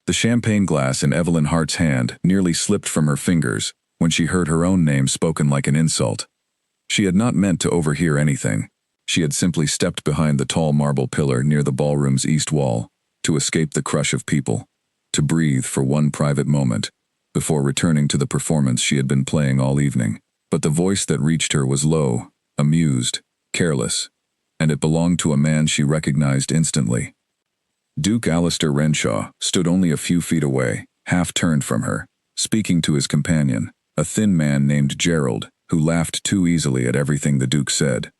The champagne glass in Evelyn Hart's hand nearly slipped from her fingers when she heard her own name spoken like an insult. She had not meant to overhear anything. She had simply stepped behind the tall marble pillar near the ballroom's east wall to escape the crush of people, to breathe for one private moment before returning to the performance she had been playing all evening. But the voice that reached her was low, amused, careless, and it belonged to a man she recognized instantly. Duke Alistair Renshaw stood only a few feet away, half turned from her, speaking to his companion, a thin man named Gerald, who laughed too easily at everything the Duke said.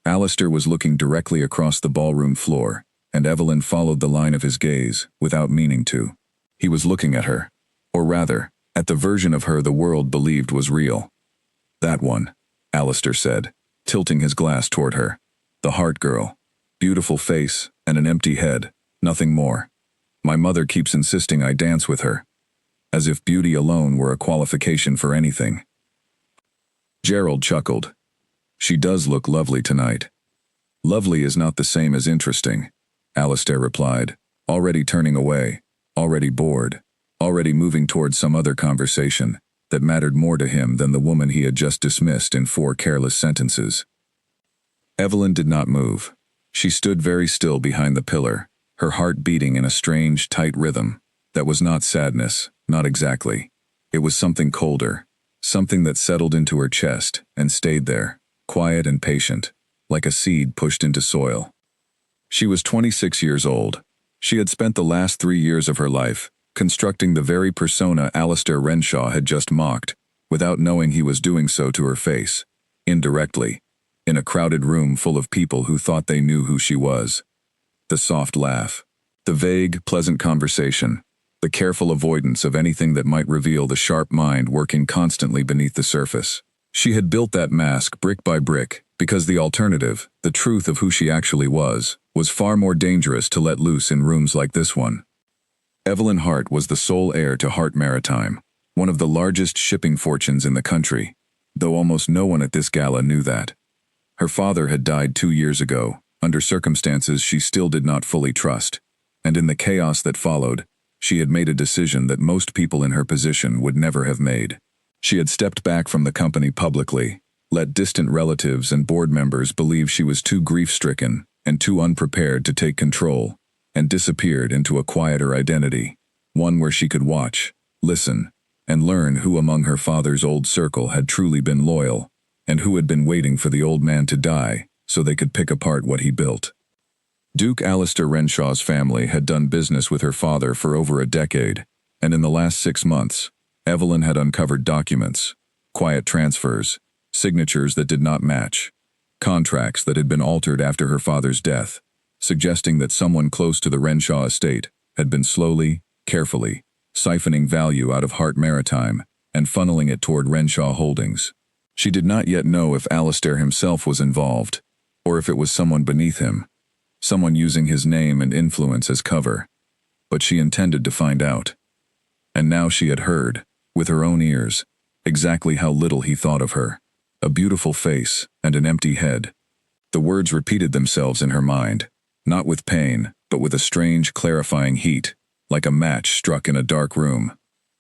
Alistair was looking directly across the ballroom floor, and Evelyn followed the line of his gaze, without meaning to. He was looking at her, or rather, at the version of her the world believed was real. "That one," Alistair said, tilting his glass toward her. "The Hart girl. Beautiful face, and an empty head, nothing more. My mother keeps insisting I dance with her. As if beauty alone were a qualification for anything." Gerald chuckled. "She does look lovely tonight." "Lovely is not the same as interesting," Alistair replied, already turning away, already bored, already moving toward some other conversation that mattered more to him than the woman he had just dismissed in 4 careless sentences. Evelyn did not move. She stood very still behind the pillar, her heart beating in a strange, tight rhythm. That was not sadness, not exactly. It was something colder, something that settled into her chest and stayed there, quiet and patient, like a seed pushed into soil. She was 26 years old. She had spent the last 3 years of her life constructing the very persona Alistair Renshaw had just mocked, without knowing he was doing so to her face, indirectly, in a crowded room full of people who thought they knew who she was. The soft laugh, the vague, pleasant conversation, the careful avoidance of anything that might reveal the sharp mind working constantly beneath the surface. She had built that mask brick by brick because the alternative, the truth of who she actually was far more dangerous to let loose in rooms like this one. Evelyn Hart was the sole heir to Hart Maritime, one of the largest shipping fortunes in the country, though almost no one at this gala knew that. Her father had died 2 years ago, under circumstances she still did not fully trust, and in the chaos that followed, she had made a decision that most people in her position would never have made. She had stepped back from the company publicly, let distant relatives and board members believe she was too grief-stricken and too unprepared to take control, and disappeared into a quieter identity, one where she could watch, listen, and learn who among her father's old circle had truly been loyal, and who had been waiting for the old man to die so they could pick apart what he built. Duke Alistair Renshaw's family had done business with her father for over a decade, and in the last 6 months, Evelyn had uncovered documents, quiet transfers, signatures that did not match, contracts that had been altered after her father's death, suggesting that someone close to the Renshaw estate had been slowly, carefully, siphoning value out of Hart Maritime and funneling it toward Renshaw Holdings. She did not yet know if Alistair himself was involved, or if it was someone beneath him, someone using his name and influence as cover, but she intended to find out. And now she had heard, with her own ears, exactly how little he thought of her. A beautiful face and an empty head. The words repeated themselves in her mind, not with pain, but with a strange, clarifying heat, like a match struck in a dark room.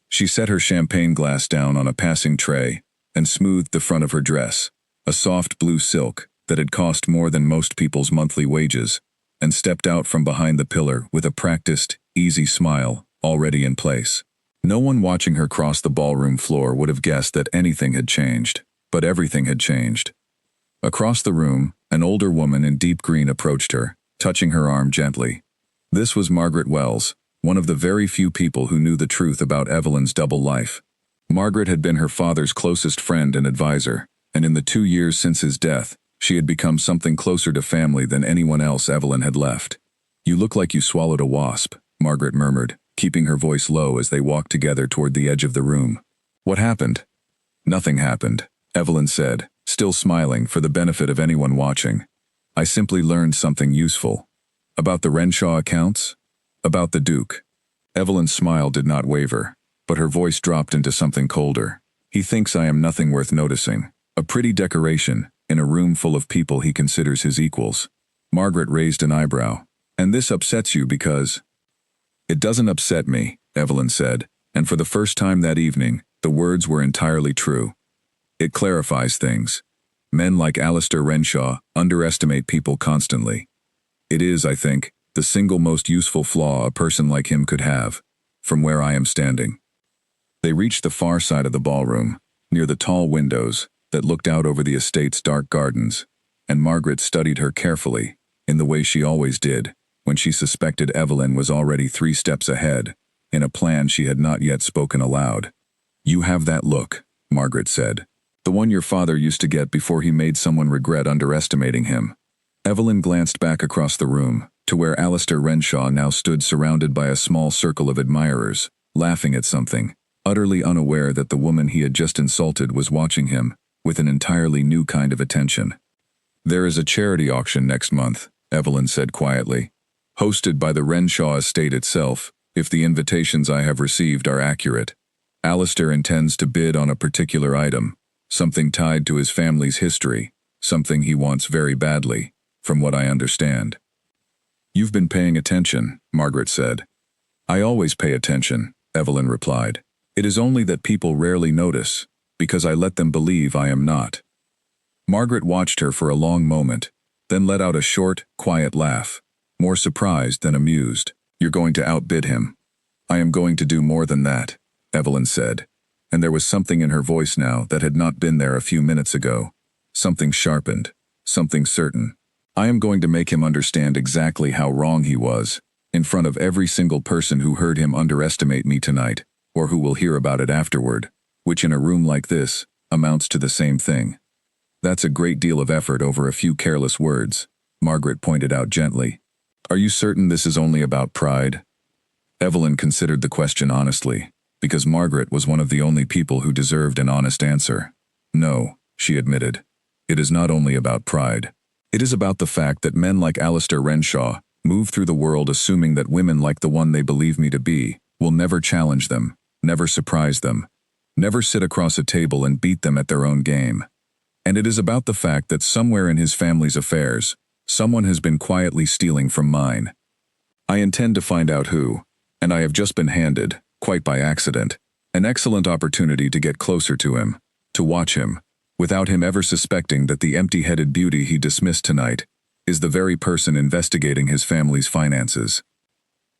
She set her champagne glass down on a passing tray and smoothed the front of her dress, a soft blue silk that had cost more than most people's monthly wages, and stepped out from behind the pillar with a practiced, easy smile already in place. No one watching her cross the ballroom floor would have guessed that anything had changed, but everything had changed. Across the room, an older woman in deep green approached her, touching her arm gently. This was Margaret Wells, one of the very few people who knew the truth about Evelyn's double life. Margaret had been her father's closest friend and advisor, and in the 2 years since his death, she had become something closer to family than anyone else Evelyn had left. "You look like you swallowed a wasp," Margaret murmured, keeping her voice low as they walked together toward the edge of the room. "What happened?" "Nothing happened," Evelyn said, still smiling for the benefit of anyone watching. "I simply learned something useful. About the Renshaw accounts? About the Duke." Evelyn's smile did not waver, but her voice dropped into something colder. "He thinks I am nothing worth noticing. A pretty decoration in a room full of people he considers his equals." Margaret raised an eyebrow. "And this upsets you because—" "It doesn't upset me," Evelyn said, and for the first time that evening, the words were entirely true. It clarifies things. Men like Alistair Renshaw underestimate people constantly. It is, I think, the single most useful flaw a person like him could have, from where I am standing. They reached the far side of the ballroom, near the tall windows that looked out over the estate's dark gardens, and Margaret studied her carefully, in the way she always did, when she suspected Evelyn was already 3 steps ahead, in a plan she had not yet spoken aloud. "You have that look," Margaret said. "The one your father used to get before he made someone regret underestimating him." Evelyn glanced back across the room, to where Alistair Renshaw now stood surrounded by a small circle of admirers, laughing at something, utterly unaware that the woman he had just insulted was watching him, with an entirely new kind of attention. "There is a charity auction next month," Evelyn said quietly, "hosted by the Renshaw estate itself, if the invitations I have received are accurate. Alistair intends to bid on a particular item, something tied to his family's history, something he wants very badly, from what I understand." "You've been paying attention," Margaret said. "I always pay attention," Evelyn replied. "It is only that people rarely notice, because I let them believe I am not." Margaret watched her for a long moment, then let out a short, quiet laugh, more surprised than amused. "You're going to outbid him." "I am going to do more than that," Evelyn said, and there was something in her voice now that had not been there a few minutes ago. Something sharpened, something certain. "I am going to make him understand exactly how wrong he was, in front of every single person who heard him underestimate me tonight, or who will hear about it afterward, which in a room like this, amounts to the same thing." "That's a great deal of effort over a few careless words," Margaret pointed out gently. "Are you certain this is only about pride?" Evelyn considered the question honestly, because Margaret was one of the only people who deserved an honest answer. "No," she admitted. "It is not only about pride. It is about the fact that men like Alistair Renshaw move through the world assuming that women like the one they believe me to be will never challenge them, never surprise them, never sit across a table and beat them at their own game. And it is about the fact that somewhere in his family's affairs, someone has been quietly stealing from mine. I intend to find out who, and I have just been handed, quite by accident, an excellent opportunity to get closer to him, to watch him, without him ever suspecting that the empty-headed beauty he dismissed tonight is the very person investigating his family's finances."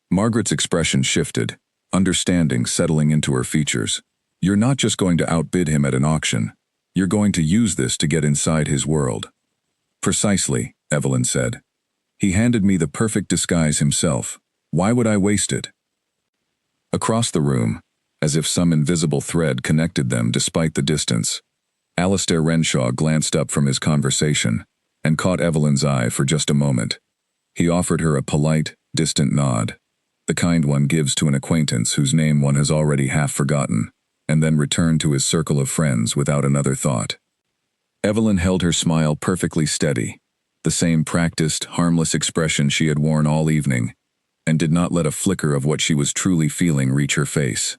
Margaret's expression shifted, understanding settling into her features. "You're not just going to outbid him at an auction. You're going to use this to get inside his world." "Precisely," Evelyn said. "He handed me the perfect disguise himself. Why would I waste it?" Across the room, as if some invisible thread connected them despite the distance, Alistair Renshaw glanced up from his conversation and caught Evelyn's eye for just a moment. He offered her a polite, distant nod, the kind one gives to an acquaintance whose name one has already half forgotten, and then returned to his circle of friends without another thought. Evelyn held her smile perfectly steady, the same practiced, harmless expression she had worn all evening, and did not let a flicker of what she was truly feeling reach her face.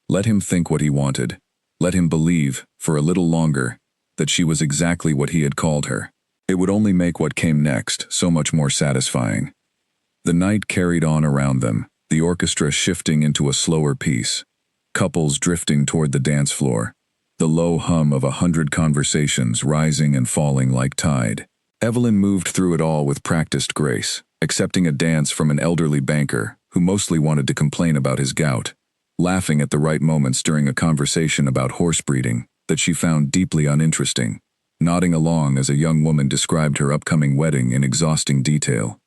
Let him think what he wanted. Let him believe, for a little longer, that she was exactly what he had called her. It would only make what came next so much more satisfying. The night carried on around them, the orchestra shifting into a slower piece, couples drifting toward the dance floor, the low hum of 100 conversations rising and falling like tide. Evelyn moved through it all with practiced grace, accepting a dance from an elderly banker who mostly wanted to complain about his gout, laughing at the right moments during a conversation about horse breeding that she found deeply uninteresting, nodding along as a young woman described her upcoming wedding in exhausting detail.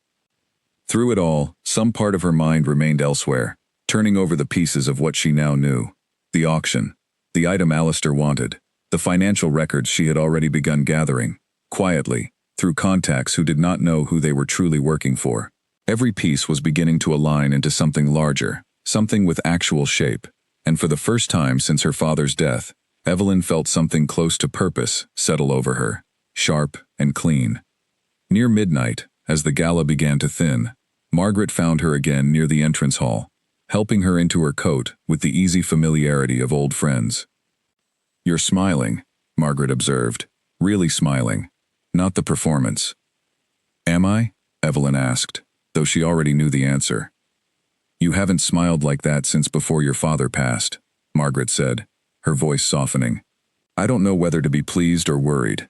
Through it all, some part of her mind remained elsewhere, turning over the pieces of what she now knew: the auction, the item Alistair wanted, the financial records she had already begun gathering, quietly, through contacts who did not know who they were truly working for. Every piece was beginning to align into something larger, something with actual shape, and for the first time since her father's death, Evelyn felt something close to purpose settle over her, sharp and clean. Near midnight, as the gala began to thin, Margaret found her again near the entrance hall, helping her into her coat with the easy familiarity of old friends. "You're smiling," Margaret observed, "really smiling, not the performance." "Am I?" Evelyn asked, though she already knew the answer. You haven't smiled like that since before your father passed, Margaret said, her voice softening. I don't know whether to be pleased or worried.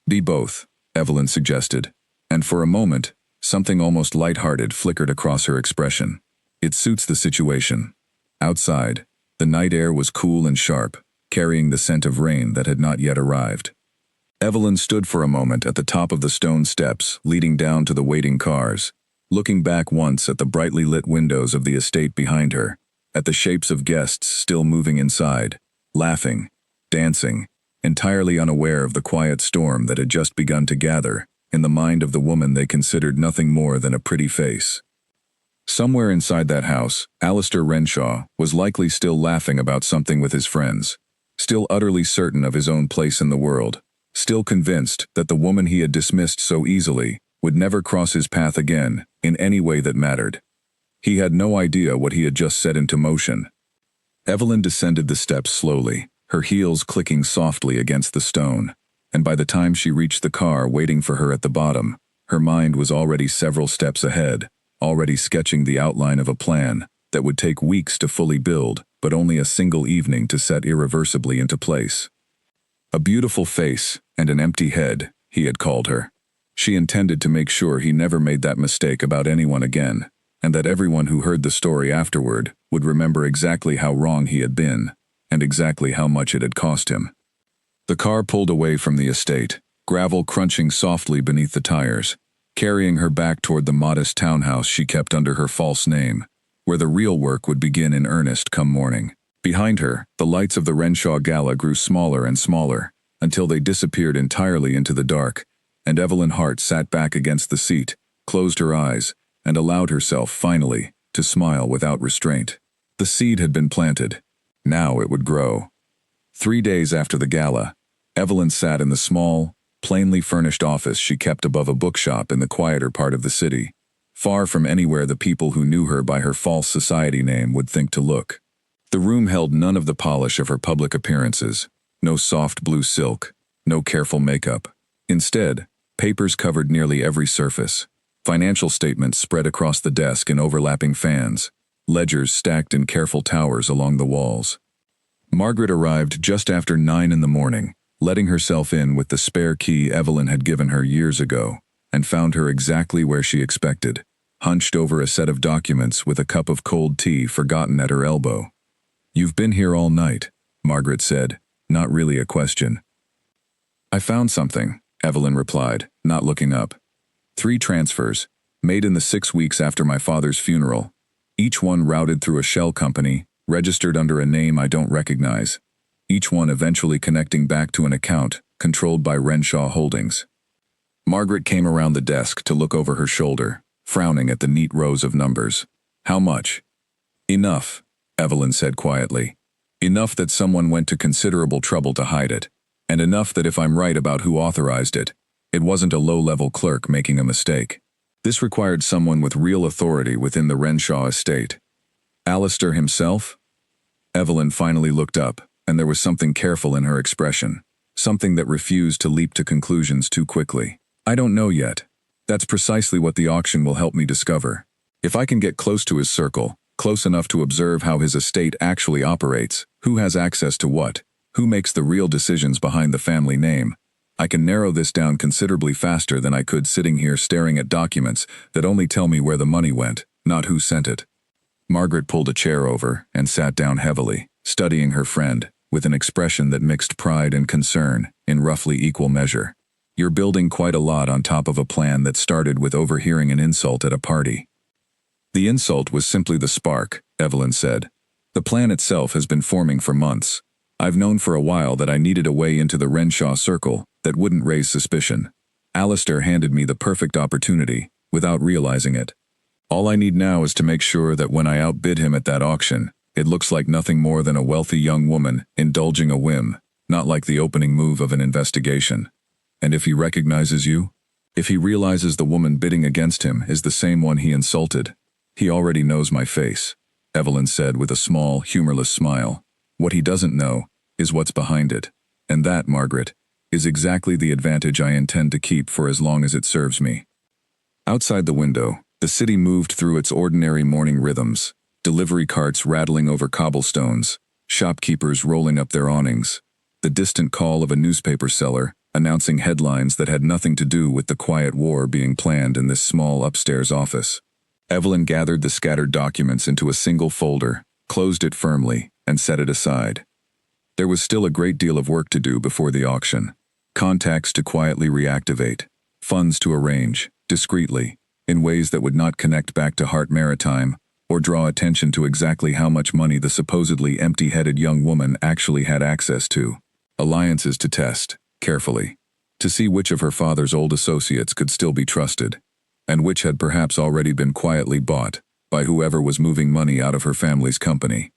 Be both, Evelyn suggested, and for a moment, something almost light-hearted flickered across her expression. It suits the situation. Outside, the night air was cool and sharp, carrying the scent of rain that had not yet arrived. Evelyn stood for a moment at the top of the stone steps leading down to the waiting cars, looking back once at the brightly lit windows of the estate behind her, at the shapes of guests still moving inside, laughing, dancing, entirely unaware of the quiet storm that had just begun to gather in the mind of the woman they considered nothing more than a pretty face. Somewhere inside that house, Alistair Renshaw was likely still laughing about something with his friends, still utterly certain of his own place in the world, still convinced that the woman he had dismissed so easily would never cross his path again in any way that mattered. He had no idea what he had just set into motion. Evelyn descended the steps slowly, her heels clicking softly against the stone, and by the time she reached the car waiting for her at the bottom, her mind was already several steps ahead, already sketching the outline of a plan that would take weeks to fully build, but only a single evening to set irreversibly into place. A beautiful face and an empty head, he had called her. She intended to make sure he never made that mistake about anyone again, and that everyone who heard the story afterward would remember exactly how wrong he had been, and exactly how much it had cost him. The car pulled away from the estate, gravel crunching softly beneath the tires, carrying her back toward the modest townhouse she kept under her false name, where the real work would begin in earnest come morning. Behind her, the lights of the Renshaw Gala grew smaller and smaller, until they disappeared entirely into the dark, and Evelyn Hart sat back against the seat, closed her eyes, and allowed herself, finally, to smile without restraint. The seed had been planted. Now it would grow. 3 days after the gala, Evelyn sat in the small, plainly furnished office she kept above a bookshop in the quieter part of the city, far from anywhere the people who knew her by her false society name would think to look. The room held none of the polish of her public appearances, no soft blue silk, no careful makeup. Instead, papers covered nearly every surface, financial statements spread across the desk in overlapping fans, ledgers stacked in careful towers along the walls. Margaret arrived just after 9 in the morning, letting herself in with the spare key Evelyn had given her years ago, and found her exactly where she expected, hunched over a set of documents with a cup of cold tea forgotten at her elbow. "You've been here all night," Margaret said, not really a question. "I found something," Evelyn replied, not looking up. 3 transfers, made in the 6 weeks after my father's funeral, each one routed through a shell company, registered under a name I don't recognize, each one eventually connecting back to an account controlled by Renshaw Holdings. Margaret came around the desk to look over her shoulder, frowning at the neat rows of numbers. "How much?" "Enough," Evelyn said quietly. "Enough that someone went to considerable trouble to hide it, and enough that if I'm right about who authorized it, it wasn't a low-level clerk making a mistake. This required someone with real authority within the Renshaw estate." "Alistair himself?" Evelyn finally looked up, and there was something careful in her expression, something that refused to leap to conclusions too quickly. "I don't know yet. That's precisely what the auction will help me discover. If I can get close to his circle, close enough to observe how his estate actually operates, who has access to what, who makes the real decisions behind the family name, I can narrow this down considerably faster than I could sitting here staring at documents that only tell me where the money went, not who sent it." Margaret pulled a chair over and sat down heavily, studying her friend, with an expression that mixed pride and concern in roughly equal measure. "You're building quite a lot on top of a plan that started with overhearing an insult at a party." "The insult was simply the spark," Evelyn said. "The plan itself has been forming for months. I've known for a while that I needed a way into the Renshaw circle that wouldn't raise suspicion. Alistair handed me the perfect opportunity, without realizing it. All I need now is to make sure that when I outbid him at that auction, it looks like nothing more than a wealthy young woman indulging a whim, not like the opening move of an investigation. And if he recognizes you? If he realizes the woman bidding against him is the same one he insulted? He already knows my face," Evelyn said with a small, humorless smile. "What he doesn't know is what's behind it. And that, Margaret, is exactly the advantage I intend to keep for as long as it serves me." Outside the window, the city moved through its ordinary morning rhythms, delivery carts rattling over cobblestones, shopkeepers rolling up their awnings, the distant call of a newspaper seller announcing headlines that had nothing to do with the quiet war being planned in this small upstairs office. Evelyn gathered the scattered documents into a single folder, closed it firmly, and set it aside. There was still a great deal of work to do before the auction. Contacts to quietly reactivate, funds to arrange, discreetly, in ways that would not connect back to Hart Maritime, or draw attention to exactly how much money the supposedly empty-headed young woman actually had access to. Alliances to test, carefully, to see which of her father's old associates could still be trusted, and which had perhaps already been quietly bought by whoever was moving money out of her family's company.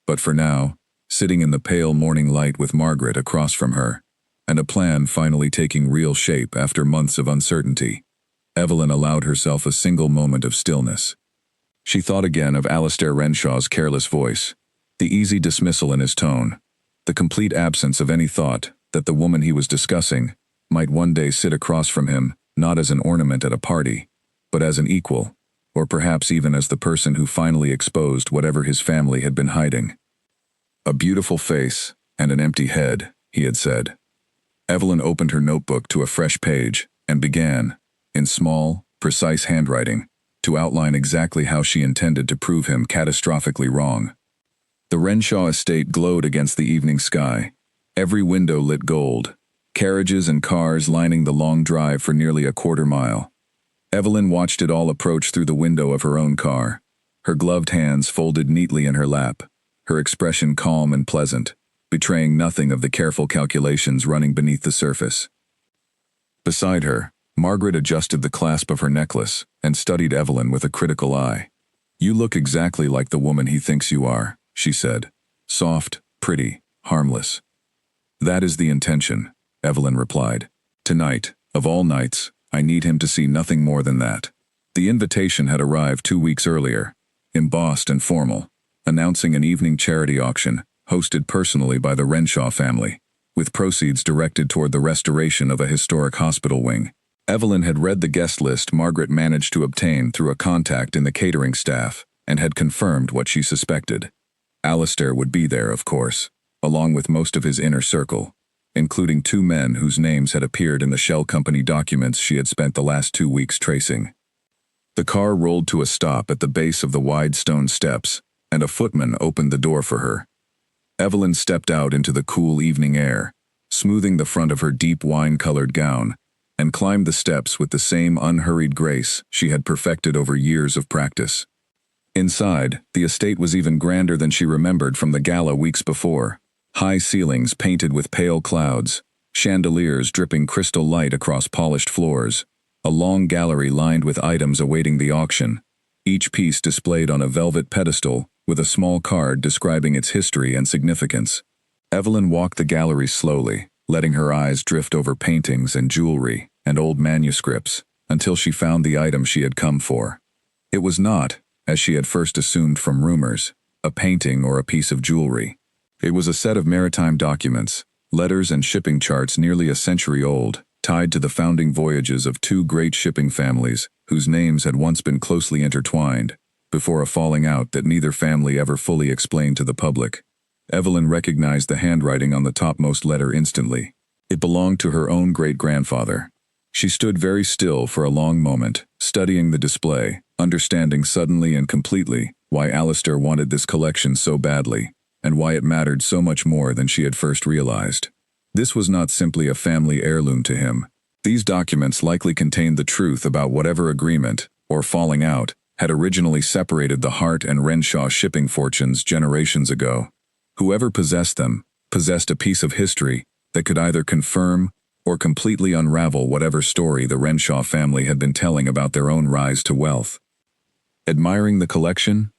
But for now, sitting in the pale morning light with Margaret across from her, and a plan finally taking real shape after months of uncertainty, Evelyn allowed herself a single moment of stillness. She thought again of Alistair Renshaw's careless voice, the easy dismissal in his tone, the complete absence of any thought that the woman he was discussing might one day sit across from him, not as an ornament at a party, but as an equal, or perhaps even as the person who finally exposed whatever his family had been hiding. "A beautiful face and an empty head," he had said. Evelyn opened her notebook to a fresh page and began, in small, precise handwriting, to outline exactly how she intended to prove him catastrophically wrong. The Renshaw estate glowed against the evening sky, every window lit gold, carriages and cars lining the long drive for nearly a quarter-mile. Evelyn watched it all approach through the window of her own car, her gloved hands folded neatly in her lap, her expression calm and pleasant, betraying nothing of the careful calculations running beneath the surface. Beside her, Margaret adjusted the clasp of her necklace and studied Evelyn with a critical eye. "You look exactly like the woman he thinks you are," she said. "Soft, pretty, harmless." "That is the intention," Evelyn replied. "Tonight, of all nights, I need him to see nothing more than that." The invitation had arrived 2 weeks earlier, embossed and formal, announcing an evening charity auction, hosted personally by the Renshaw family, with proceeds directed toward the restoration of a historic hospital wing. Evelyn had read the guest list Margaret managed to obtain through a contact in the catering staff, and had confirmed what she suspected. Alistair would be there, of course, along with most of his inner circle, including 2 men whose names had appeared in the shell company documents she had spent the last 2 weeks tracing. The car rolled to a stop at the base of the wide stone steps, and a footman opened the door for her. Evelyn stepped out into the cool evening air, smoothing the front of her deep wine-colored gown, and climbed the steps with the same unhurried grace she had perfected over years of practice. Inside, the estate was even grander than she remembered from the gala weeks before. High ceilings painted with pale clouds, chandeliers dripping crystal light across polished floors, a long gallery lined with items awaiting the auction, each piece displayed on a velvet pedestal with a small card describing its history and significance. Evelyn walked the gallery slowly, letting her eyes drift over paintings and jewelry and old manuscripts until she found the item she had come for. It was not, as she had first assumed from rumors, a painting or a piece of jewelry. It was a set of maritime documents, letters and shipping charts nearly a century old, tied to the founding voyages of 2 great shipping families whose names had once been closely intertwined, before a falling out that neither family ever fully explained to the public. Evelyn recognized the handwriting on the topmost letter instantly. It belonged to her own great-grandfather. She stood very still for a long moment, studying the display, understanding suddenly and completely why Alistair wanted this collection so badly, and why it mattered so much more than she had first realized. This was not simply a family heirloom to him. These documents likely contained the truth about whatever agreement, or falling out, had originally separated the Hart and Renshaw shipping fortunes generations ago. Whoever possessed them possessed a piece of history that could either confirm or completely unravel whatever story the Renshaw family had been telling about their own rise to wealth. Admiring the collection?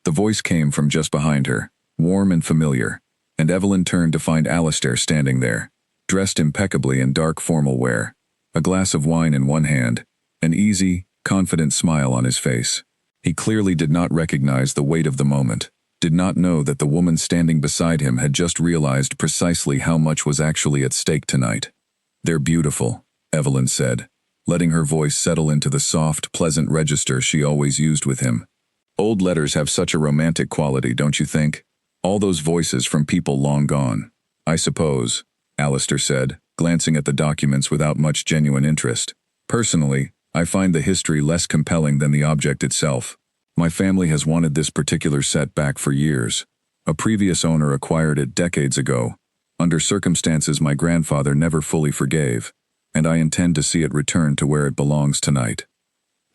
The voice came from just behind her, warm and familiar, and Evelyn turned to find Alistair standing there, dressed impeccably in dark formal wear, a glass of wine in one hand, an easy, confident smile on his face. He clearly did not recognize the weight of the moment, did not know that the woman standing beside him had just realized precisely how much was actually at stake tonight. "They're beautiful," Evelyn said, letting her voice settle into the soft, pleasant register she always used with him. Old letters have such a romantic quality, don't you think? All those voices from people long gone. I suppose, Alistair said, glancing at the documents without much genuine interest. Personally, I find the history less compelling than the object itself. My family has wanted this particular set back for years. A previous owner acquired it decades ago, under circumstances my grandfather never fully forgave, and I intend to see it returned to where it belongs tonight.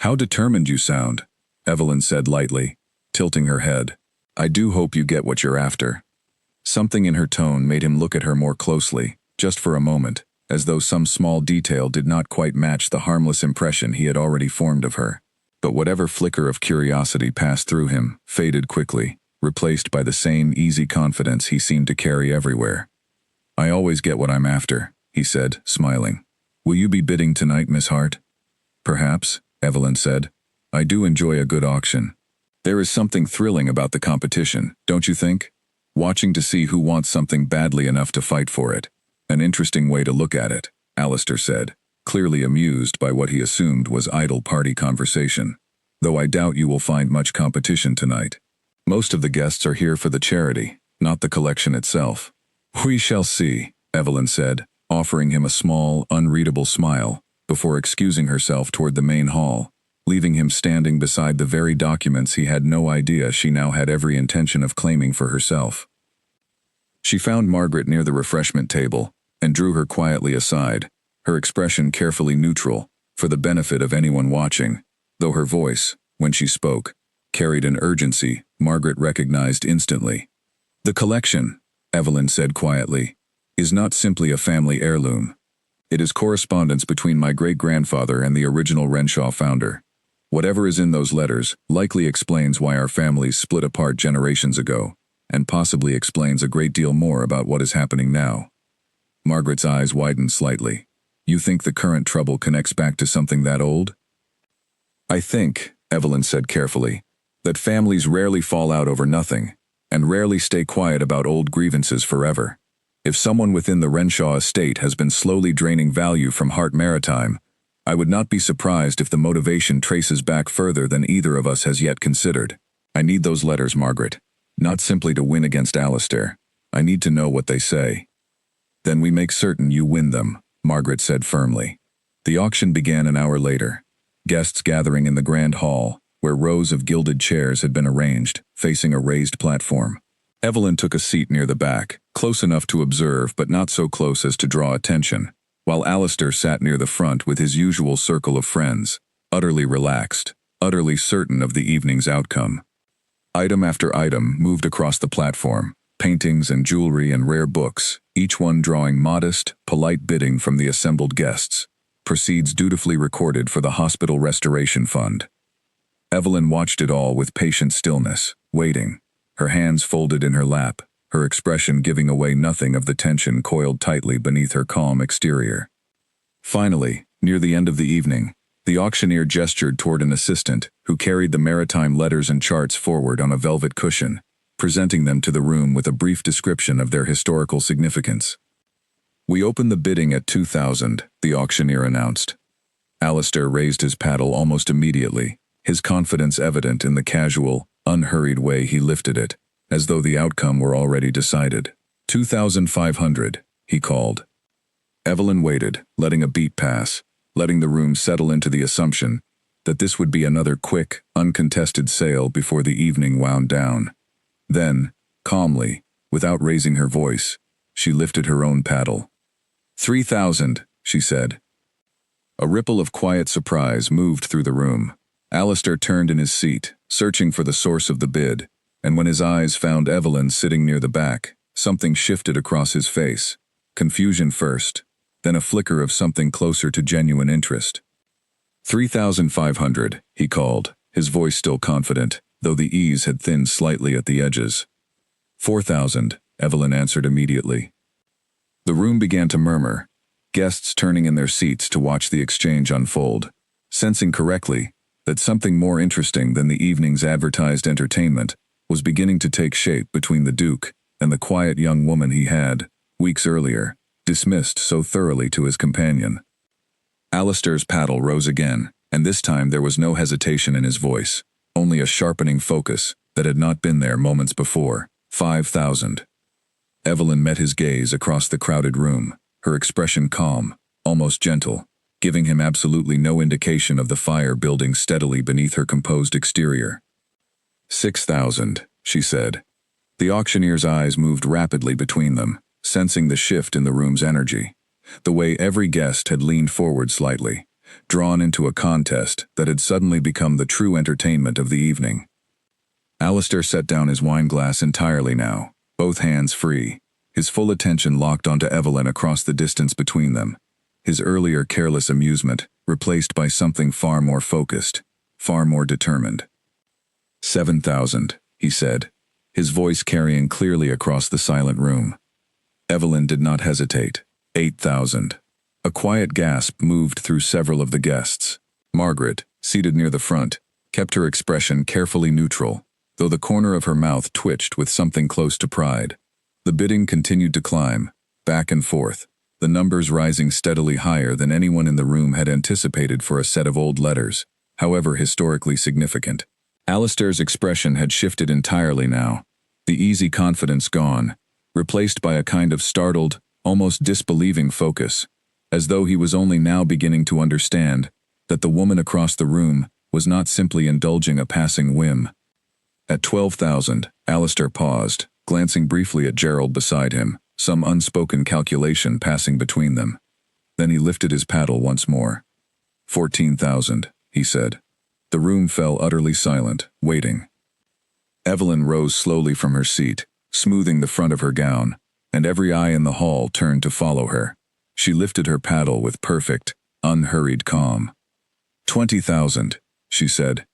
How determined you sound, Evelyn said lightly, tilting her head. I do hope you get what you're after. Something in her tone made him look at her more closely, just for a moment, as though some small detail did not quite match the harmless impression he had already formed of her. But whatever flicker of curiosity passed through him faded quickly, replaced by the same easy confidence he seemed to carry everywhere. I always get what I'm after, he said, smiling. Will you be bidding tonight, Miss Hart? Perhaps, Evelyn said. I do enjoy a good auction. There is something thrilling about the competition, don't you think? Watching to see who wants something badly enough to fight for it. An interesting way to look at it, Alistair said, clearly amused by what he assumed was idle party conversation. Though I doubt you will find much competition tonight. Most of the guests are here for the charity, not the collection itself. We shall see, Evelyn said, offering him a small, unreadable smile, before excusing herself toward the main hall, leaving him standing beside the very documents he had no idea she now had every intention of claiming for herself. She found Margaret near the refreshment table, and drew her quietly aside, her expression carefully neutral, for the benefit of anyone watching, though her voice, when she spoke, carried an urgency Margaret recognized instantly. The collection, Evelyn said quietly, is not simply a family heirloom. It is correspondence between my great-grandfather and the original Renshaw founder. Whatever is in those letters likely explains why our families split apart generations ago, and possibly explains a great deal more about what is happening now. Margaret's eyes widened slightly. You think the current trouble connects back to something that old? I think, Evelyn said carefully, that families rarely fall out over nothing, and rarely stay quiet about old grievances forever. If someone within the Renshaw estate has been slowly draining value from Hart Maritime, I would not be surprised if the motivation traces back further than either of us has yet considered. I need those letters, Margaret. Not simply to win against Alistair. I need to know what they say. Then we make certain you win them, Margaret said firmly. The auction began an hour later. Guests gathering in the grand hall, where rows of gilded chairs had been arranged, facing a raised platform. Evelyn took a seat near the back, close enough to observe but not so close as to draw attention, while Alistair sat near the front with his usual circle of friends, utterly relaxed, utterly certain of the evening's outcome. Item after item moved across the platform, paintings and jewelry and rare books, each one drawing modest, polite bidding from the assembled guests, proceeds dutifully recorded for the Hospital Restoration Fund. Evelyn watched it all with patient stillness, waiting, her hands folded in her lap, her expression giving away nothing of the tension coiled tightly beneath her calm exterior. Finally, near the end of the evening, the auctioneer gestured toward an assistant who carried the maritime letters and charts forward on a velvet cushion, presenting them to the room with a brief description of their historical significance. We open the bidding at 2,000, the auctioneer announced. Alistair raised his paddle almost immediately, his confidence evident in the casual, unhurried way he lifted it, as though the outcome were already decided. 2,500, he called. Evelyn waited, letting a beat pass, letting the room settle into the assumption that this would be another quick, uncontested sale before the evening wound down. Then, calmly, without raising her voice, she lifted her own paddle. 3,000, she said. A ripple of quiet surprise moved through the room. Alistair turned in his seat, searching for the source of the bid, and when his eyes found Evelyn sitting near the back, something shifted across his face. Confusion first, then a flicker of something closer to genuine interest. 3,500, he called, his voice still confident, though the ease had thinned slightly at the edges. 4,000, Evelyn answered immediately. The room began to murmur, guests turning in their seats to watch the exchange unfold, sensing correctly that something more interesting than the evening's advertised entertainment was beginning to take shape between the Duke and the quiet young woman he had, weeks earlier, dismissed so thoroughly to his companion. Alistair's paddle rose again, and this time there was no hesitation in his voice, only a sharpening focus that had not been there moments before. 5,000. Evelyn met his gaze across the crowded room, her expression calm, almost gentle, giving him absolutely no indication of the fire building steadily beneath her composed exterior. 6,000, she said. The auctioneer's eyes moved rapidly between them, sensing the shift in the room's energy, the way every guest had leaned forward slightly, drawn into a contest that had suddenly become the true entertainment of the evening. Alistair set down his wine glass entirely now, both hands free, his full attention locked onto Evelyn across the distance between them, his earlier careless amusement replaced by something far more focused, far more determined. 7,000, he said, his voice carrying clearly across the silent room. Evelyn did not hesitate. 8,000. A quiet gasp moved through several of the guests. Margaret, seated near the front, kept her expression carefully neutral, though the corner of her mouth twitched with something close to pride. The bidding continued to climb, back and forth, the numbers rising steadily higher than anyone in the room had anticipated for a set of old letters, however historically significant. Alistair's expression had shifted entirely now, the easy confidence gone, replaced by a kind of startled, almost disbelieving focus, as though he was only now beginning to understand that the woman across the room was not simply indulging a passing whim. At 12,000, Alistair paused, glancing briefly at Gerald beside him, some unspoken calculation passing between them. Then he lifted his paddle once more. 14,000, he said. The room fell utterly silent, waiting. Evelyn rose slowly from her seat, smoothing the front of her gown, and every eye in the hall turned to follow her. She lifted her paddle with perfect, unhurried calm. 20,000, she said.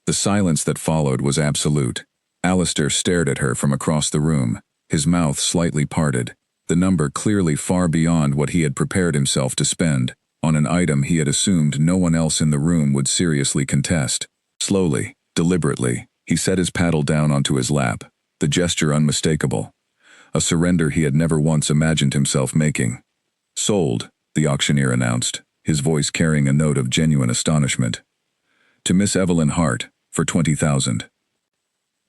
The silence that followed was absolute. Alistair stared at her from across the room, his mouth slightly parted, the number clearly far beyond what he had prepared himself to spend, on an item he had assumed no one else in the room would seriously contest. Slowly, deliberately, he set his paddle down onto his lap, the gesture unmistakable, a surrender he had never once imagined himself making. Sold, the auctioneer announced, his voice carrying a note of genuine astonishment. To Miss Evelyn Hart, for 20,000.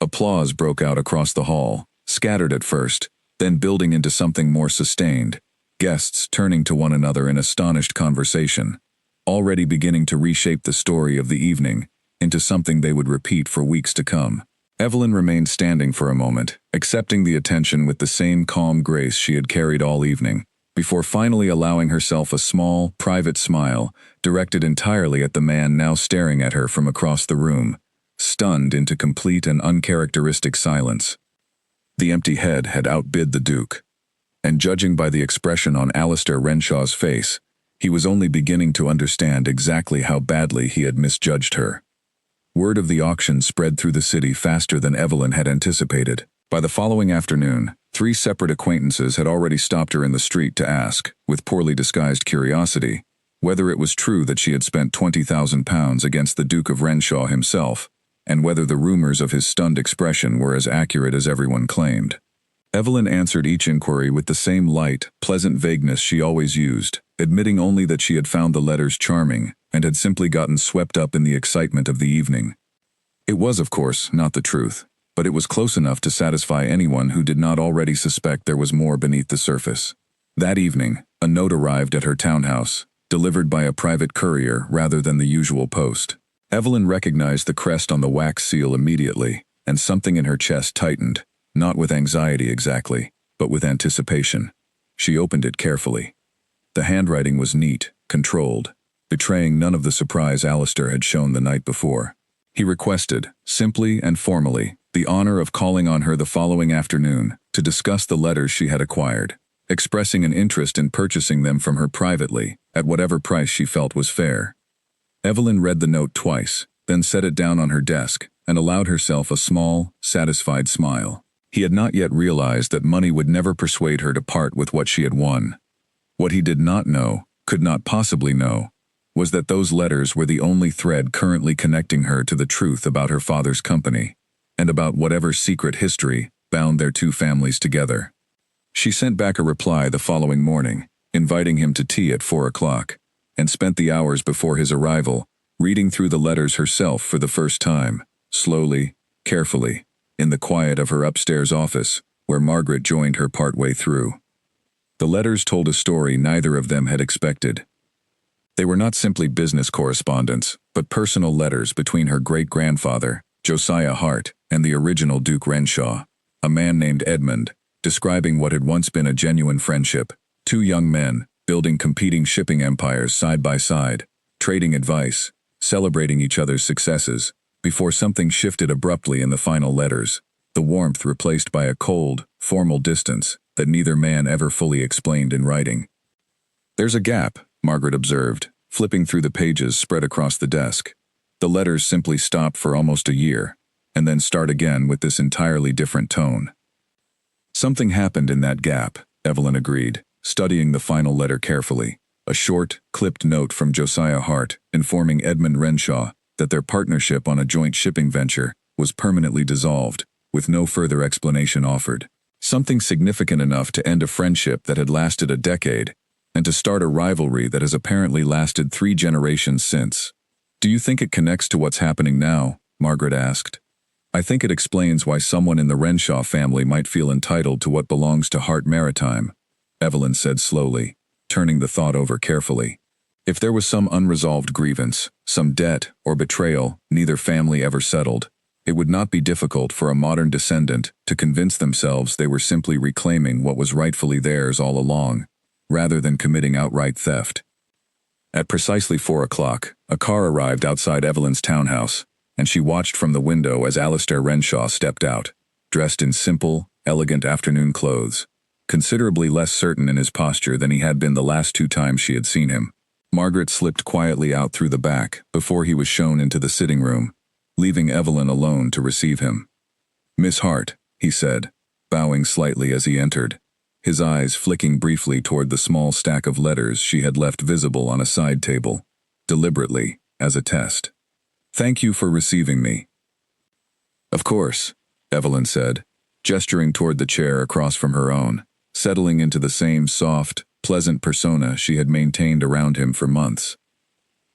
Applause broke out across the hall, scattered at first, then building into something more sustained, guests turning to one another in astonished conversation, already beginning to reshape the story of the evening into something they would repeat for weeks to come. Evelyn remained standing for a moment, accepting the attention with the same calm grace she had carried all evening, before finally allowing herself a small, private smile directed entirely at the man now staring at her from across the room, stunned into complete and uncharacteristic silence. The empty head had outbid the Duke, and judging by the expression on Alistair Renshaw's face, he was only beginning to understand exactly how badly he had misjudged her. Word of the auction spread through the city faster than Evelyn had anticipated. By the following afternoon, 3 separate acquaintances had already stopped her in the street to ask, with poorly disguised curiosity, whether it was true that she had spent £20,000 against the Duke of Renshaw himself, and whether the rumors of his stunned expression were as accurate as everyone claimed. Evelyn answered each inquiry with the same light, pleasant vagueness she always used, admitting only that she had found the letters charming and had simply gotten swept up in the excitement of the evening. It was, of course, not the truth, but it was close enough to satisfy anyone who did not already suspect there was more beneath the surface. That evening, a note arrived at her townhouse, delivered by a private courier rather than the usual post. Evelyn recognized the crest on the wax seal immediately, and something in her chest tightened, not with anxiety exactly, but with anticipation. She opened it carefully. The handwriting was neat, controlled, betraying none of the surprise Alistair had shown the night before. He requested, simply and formally, the honor of calling on her the following afternoon to discuss the letters she had acquired, expressing an interest in purchasing them from her privately, at whatever price she felt was fair. Evelyn read the note twice, then set it down on her desk, and allowed herself a small, satisfied smile. He had not yet realized that money would never persuade her to part with what she had won. What he did not know, could not possibly know, was that those letters were the only thread currently connecting her to the truth about her father's company, and about whatever secret history bound their two families together. She sent back a reply the following morning, inviting him to tea at 4 o'clock, and spent the hours before his arrival reading through the letters herself for the first time, slowly, carefully, in the quiet of her upstairs office, where Margaret joined her partway through. The letters told a story neither of them had expected. They were not simply business correspondence, but personal letters between her great-grandfather, Josiah Hart, and the original Duke Renshaw, a man named Edmund, describing what had once been a genuine friendship. Two young men, building competing shipping empires side by side, trading advice, celebrating each other's successes, before something shifted abruptly in the final letters, the warmth replaced by a cold, formal distance that neither man ever fully explained in writing. "There's a gap," Margaret observed, flipping through the pages spread across the desk. The letters simply stop for almost a year, and then start again with this entirely different tone. "Something happened in that gap," Evelyn agreed, studying the final letter carefully. A short, clipped note from Josiah Hart informing Edmund Renshaw that their partnership on a joint shipping venture was permanently dissolved, with no further explanation offered. Something significant enough to end a friendship that had lasted a decade, and to start a rivalry that has apparently lasted 3 generations since. "Do you think it connects to what's happening now?" Margaret asked. "I think it explains why someone in the Renshaw family might feel entitled to what belongs to Hart Maritime," Evelyn said slowly, turning the thought over carefully. "If there was some unresolved grievance, some debt or betrayal neither family ever settled, it would not be difficult for a modern descendant to convince themselves they were simply reclaiming what was rightfully theirs all along, rather than committing outright theft." At precisely 4 o'clock, a car arrived outside Evelyn's townhouse, and she watched from the window as Alistair Renshaw stepped out, dressed in simple, elegant afternoon clothes, considerably less certain in his posture than he had been the last 2 times she had seen him. Margaret slipped quietly out through the back before he was shown into the sitting room, leaving Evelyn alone to receive him. "Miss Hart," he said, bowing slightly as he entered, his eyes flicking briefly toward the small stack of letters she had left visible on a side table, deliberately, as a test. "Thank you for receiving me." "Of course," Evelyn said, gesturing toward the chair across from her own, settling into the same soft, pleasant persona she had maintained around him for months.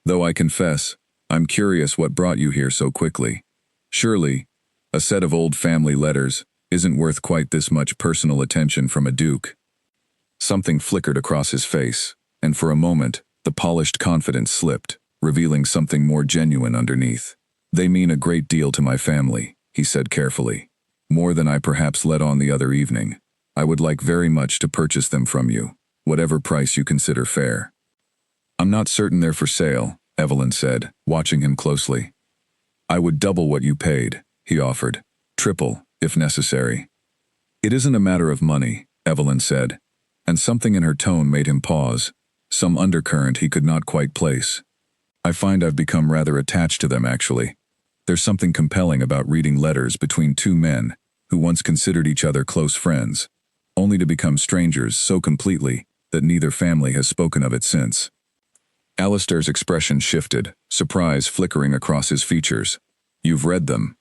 "Though I confess, I'm curious what brought you here so quickly. Surely, a set of old family letters isn't worth quite this much personal attention from a duke." Something flickered across his face, and for a moment, the polished confidence slipped, revealing something more genuine underneath. "They mean a great deal to my family," he said carefully. "More than I perhaps let on the other evening. I would like very much to purchase them from you, whatever price you consider fair." "I'm not certain they're for sale," Evelyn said, watching him closely. "I would double what you paid," he offered. "Triple, if necessary." "It isn't a matter of money," Evelyn said, and something in her tone made him pause, some undercurrent he could not quite place. "I find I've become rather attached to them, actually. There's something compelling about reading letters between 2 men who once considered each other close friends, only to become strangers so completely that neither family has spoken of it since." Alistair's expression shifted, surprise flickering across his features. "You've read them?"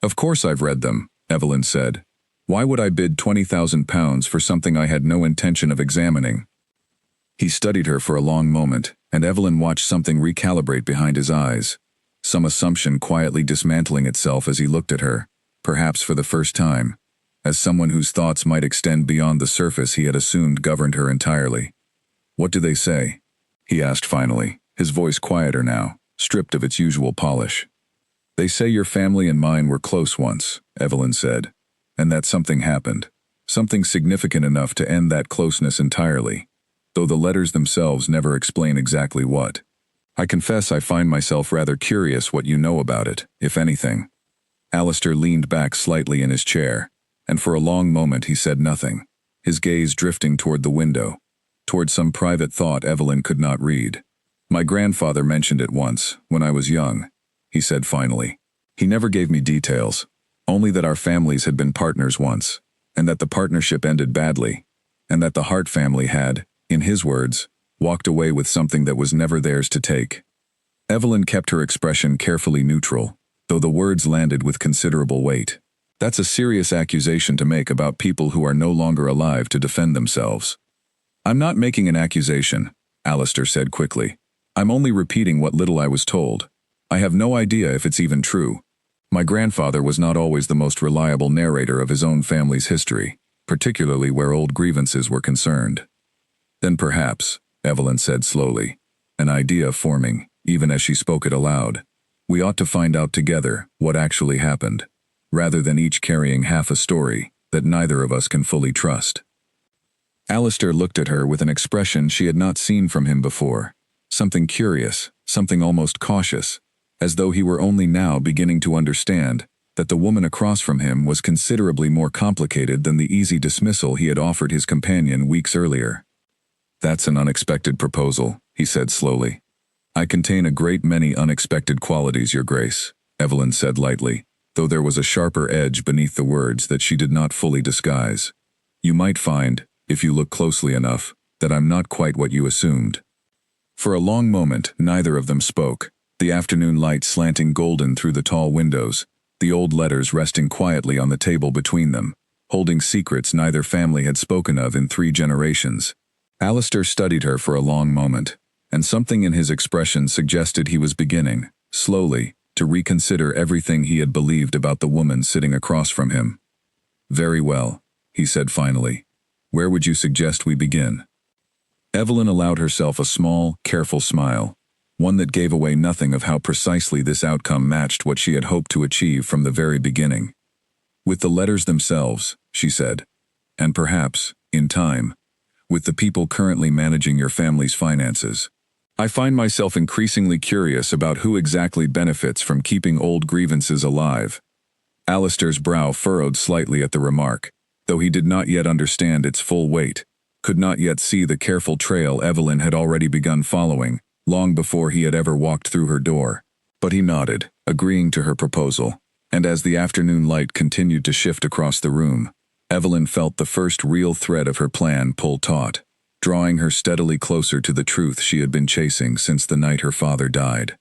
"Of course I've read them," Evelyn said. "Why would I bid £20,000 for something I had no intention of examining?" He studied her for a long moment, and Evelyn watched something recalibrate behind his eyes, some assumption quietly dismantling itself as he looked at her, perhaps for the first time, as someone whose thoughts might extend beyond the surface he had assumed governed her entirely. "What do they say?" he asked finally, his voice quieter now, stripped of its usual polish. "They say your family and mine were close once," Evelyn said, "and that something happened, something significant enough to end that closeness entirely, though the letters themselves never explain exactly what. I confess I find myself rather curious what you know about it, if anything." Alistair leaned back slightly in his chair, and for a long moment he said nothing, his gaze drifting toward the window, toward some private thought Evelyn could not read. "My grandfather mentioned it once, when I was young," he said finally. "He never gave me details, only that our families had been partners once, and that the partnership ended badly, and that the Hart family had, in his words, walked away with something that was never theirs to take." Evelyn kept her expression carefully neutral, though the words landed with considerable weight. "That's a serious accusation to make about people who are no longer alive to defend themselves." "I'm not making an accusation," Alistair said quickly. "I'm only repeating what little I was told. I have no idea if it's even true." My grandfather was not always the most reliable narrator of his own family's history, particularly where old grievances were concerned. Then perhaps, Evelyn said slowly, an idea forming, even as she spoke it aloud. We ought to find out together what actually happened, rather than each carrying half a story that neither of us can fully trust. Alistair looked at her with an expression she had not seen from him before, something curious, something almost cautious, as though he were only now beginning to understand that the woman across from him was considerably more complicated than the easy dismissal he had offered his companion weeks earlier. That's an unexpected proposal, he said slowly. I contain a great many unexpected qualities, Your Grace, Evelyn said lightly, though there was a sharper edge beneath the words that she did not fully disguise. You might find, if you look closely enough, that I'm not quite what you assumed. For a long moment, neither of them spoke, the afternoon light slanting golden through the tall windows, the old letters resting quietly on the table between them, holding secrets neither family had spoken of in 3 generations. Alistair studied her for a long moment, and something in his expression suggested he was beginning, slowly, to reconsider everything he had believed about the woman sitting across from him. Very well, he said finally. Where would you suggest we begin? Evelyn allowed herself a small, careful smile, one that gave away nothing of how precisely this outcome matched what she had hoped to achieve from the very beginning. With the letters themselves, she said, and perhaps, in time, with the people currently managing your family's finances. I find myself increasingly curious about who exactly benefits from keeping old grievances alive. Alistair's brow furrowed slightly at the remark, though he did not yet understand its full weight, could not yet see the careful trail Evelyn had already begun following, long before he had ever walked through her door. But he nodded, agreeing to her proposal, and as the afternoon light continued to shift across the room, Evelyn felt the first real thread of her plan pull taut, drawing her steadily closer to the truth she had been chasing since the night her father died.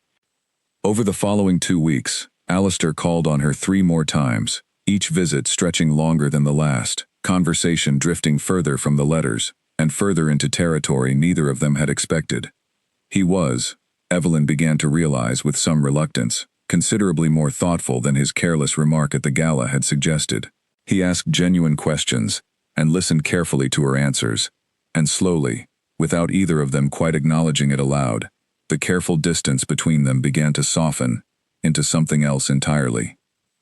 Over the following 2 weeks, Alistair called on her 3 more times, each visit stretching longer than the last, conversation drifting further from the letters, and further into territory neither of them had expected. He was, Evelyn began to realize with some reluctance, considerably more thoughtful than his careless remark at the gala had suggested. He asked genuine questions, and listened carefully to her answers, and slowly, without either of them quite acknowledging it aloud, the careful distance between them began to soften into something else entirely.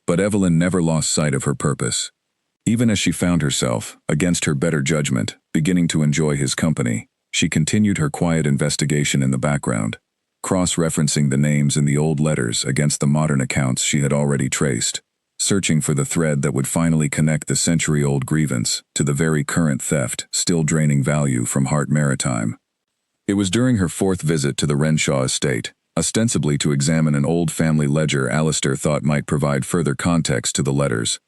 But Evelyn never lost sight of her purpose. Even as she found herself, against her better judgment, beginning to enjoy his company, she continued her quiet investigation in the background, cross-referencing the names in the old letters against the modern accounts she had already traced, searching for the thread that would finally connect the century-old grievance to the very current theft still draining value from Hart Maritime. It was during her 4th visit to the Renshaw estate, ostensibly to examine an old family ledger Alistair thought might provide further context to the letters,